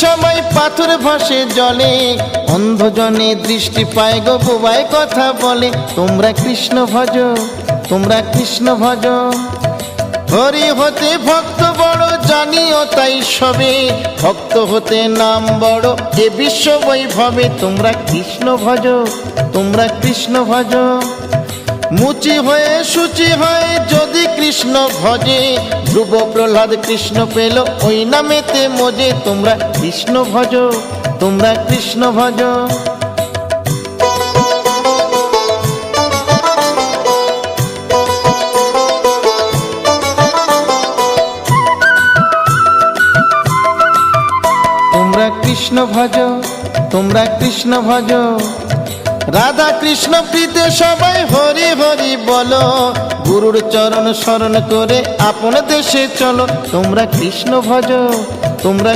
সবাই পাথর ভাসে জলে, অন্ধজনে দৃষ্টি পায় গো বোবায় কথা বলে। তোমরা কৃষ্ণ ভজ, তোমরা কৃষ্ণ ভজ। হরি হতে ভক্ত বড় জানিও তাই সবে, ভক্ত হতে নাম বড় এ বিশ্ব বৈভবে। তোমরা কৃষ্ণ ভজ, তোমরা কৃষ্ণ ভজ। মুচি হয়ে সূচি হয় যদি কৃষ্ণ ভজে, ধ্রুব প্রহ্লাদ কৃষ্ণ পেল ওই নামেতে মজে। তোমরা কৃষ্ণ ভজ, তোমরা কৃষ্ণ ভজ। তোমরা কৃষ্ণ ভজ, তোমরা কৃষ্ণ ভজ। রাধা কৃষ্ণ প্রীতে সবাই হরি হরি বলো, গুরুর চরণ শরণ করে আপন দেশে চলো। তোমরা কৃষ্ণ ভজ, তোমরা